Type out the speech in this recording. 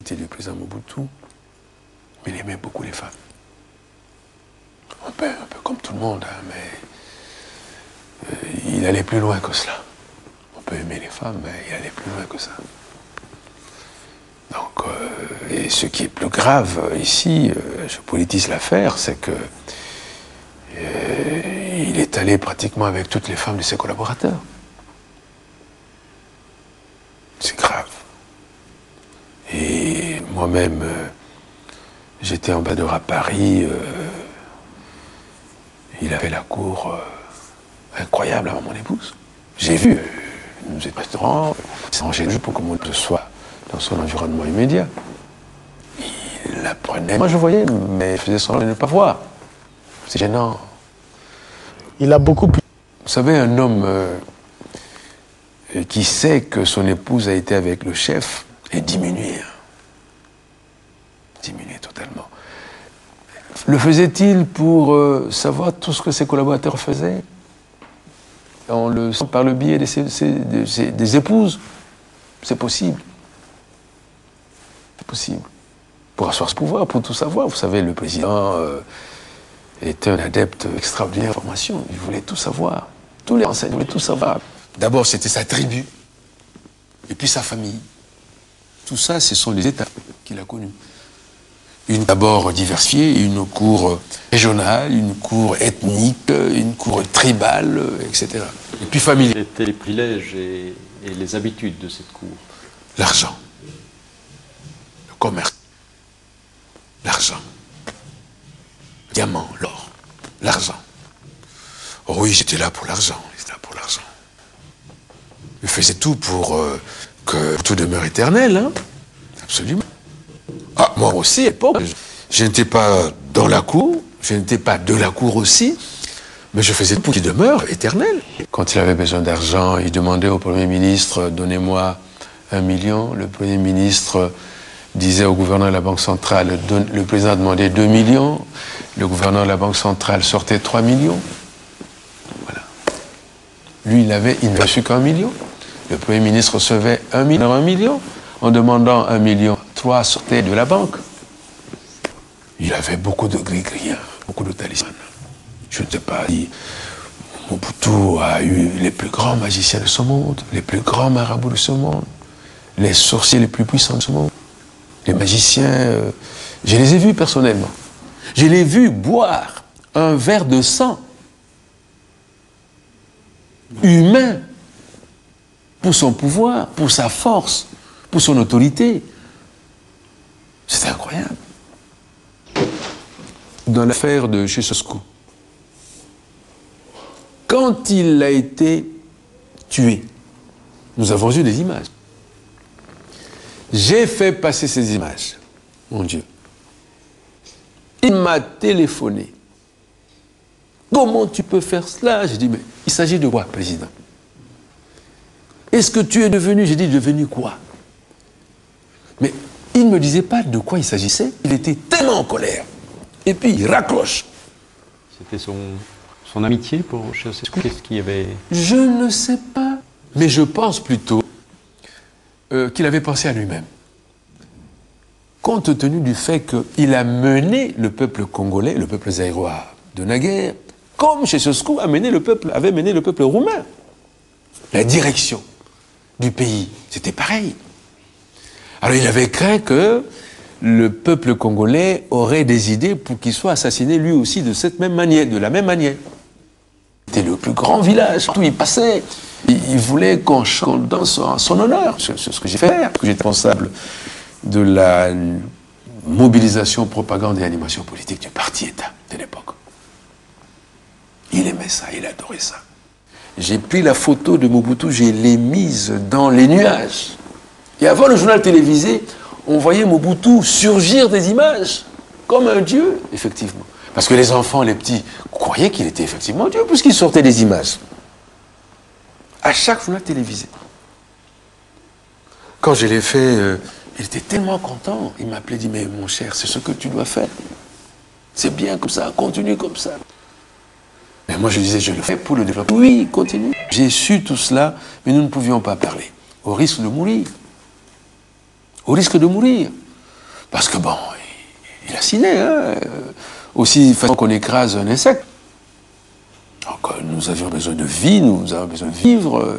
était le président Mobutu, mais il aimait beaucoup les femmes. Un peu comme tout le monde, hein, mais il allait plus loin que cela. On peut aimer les femmes, mais il allait plus loin que ça. Donc, et ce qui est plus grave ici, je politise l'affaire, c'est que il est allé pratiquement avec toutes les femmes de ses collaborateurs. C'est grave. Et moi-même, j'étais ambassadeur à Paris, il avait la cour incroyable avant mon épouse. J'ai vu, nous étions au restaurant, il s'arrangeait juste pour que mon épouse soit dans son environnement immédiat. Il la prenait. Moi je voyais, mais il faisait semblant de ne pas voir. C'est gênant. Il a beaucoup plus... Vous savez, un homme qui sait que son épouse a été avec le chef est diminué. Diminué totalement. Le faisait-il pour savoir tout ce que ses collaborateurs faisaient? On le sent par le biais des épouses. C'est possible. C'est possible. Pour asseoir ce pouvoir, pour tout savoir. Vous savez, le président était un adepte extraordinaire d'information. Il voulait tout savoir. Tous les renseignements, il voulait tout savoir. D'abord, c'était sa tribu. Et puis sa famille. Tout ça, ce sont les étapes qu'il a connues. Une d'abord diversifiée, une cour régionale, une cour ethnique, une cour tribale, etc. Et puis familiale. Quels étaient les privilèges et les habitudes de cette cour? L'argent, le commerce, l'argent, le diamant, l'or, l'argent. Oh oui, j'étais là pour l'argent, j'étais là pour l'argent. Je faisais tout pour que tout demeure éternel, hein? Absolument. Ah, moi aussi, à l'époque, je n'étais pas dans la cour, je n'étais pas de la cour aussi, mais je faisais tout pour qu'il demeure éternel. Quand il avait besoin d'argent, il demandait au Premier ministre « Donnez-moi 1 million ». Le Premier ministre disait au gouverneur de la Banque centrale, le président demandait 2 millions, le gouverneur de la Banque centrale sortait 3 millions. Voilà. Lui, il ne reçu qu'un million. Le Premier ministre recevait 1 million. En demandant 1 million, 3 sortaient de la banque. Il avait beaucoup de gris-gris, beaucoup de talismans. Je ne sais pas, Mobutu a eu les plus grands magiciens de ce monde, les plus grands marabouts de ce monde, les sorciers les plus puissants de ce monde. Les magiciens, je les ai vus personnellement. Je les ai vus boire un verre de sang humain pour son pouvoir, pour sa force, pour son autorité. C'était incroyable. Dans l'affaire de Ceausescu, quand il a été tué, nous avons eu des images. J'ai fait passer ces images, mon Dieu. Il m'a téléphoné. Comment tu peux faire cela? J'ai dit, mais il s'agit de quoi, président? Est-ce que tu es devenu? J'ai dit, devenu quoi? Mais il ne me disait pas de quoi il s'agissait. Il était tellement en colère. Et puis il raccroche. C'était son amitié pour Ceausescu? Qu'est-ce qu'il y avait? Je ne sais pas. Mais je pense plutôt qu'il avait pensé à lui-même. Compte tenu du fait qu'il a mené le peuple congolais, le peuple zaïrois de naguère, comme Ceausescu avait mené le peuple roumain. La direction du pays, c'était pareil. Alors il avait craint que le peuple congolais aurait des idées pour qu'il soit assassiné lui aussi de cette même manière, de la même manière. C'était le plus grand village, tout il passait. Il voulait qu'on danse en son honneur. C'est ce que j'ai fait, parce que j'étais responsable de la mobilisation, propagande et animation politique du parti-État de l'époque. Il aimait ça, il adorait ça. J'ai pris la photo de Mobutu, je l'ai mise dans les nuages. Et avant le journal télévisé, on voyait Mobutu surgir des images, comme un dieu, effectivement. Parce que les enfants, les petits, croyaient qu'il était effectivement Dieu, puisqu'il sortait des images. À chaque journal télévisé. Quand je l'ai fait, il était tellement content. Il m'appelait, il dit, mais mon cher, c'est ce que tu dois faire. C'est bien comme ça, continue comme ça. Mais moi je disais, je le fais pour le développement. Oui, continue. J'ai su tout cela, mais nous ne pouvions pas parler. Au risque de mourir. Au risque de mourir. Parce que bon, il a ciné, hein, aussi facilement qu'on écrase un insecte. Donc nous avions besoin de vie, nous avons besoin de vivre.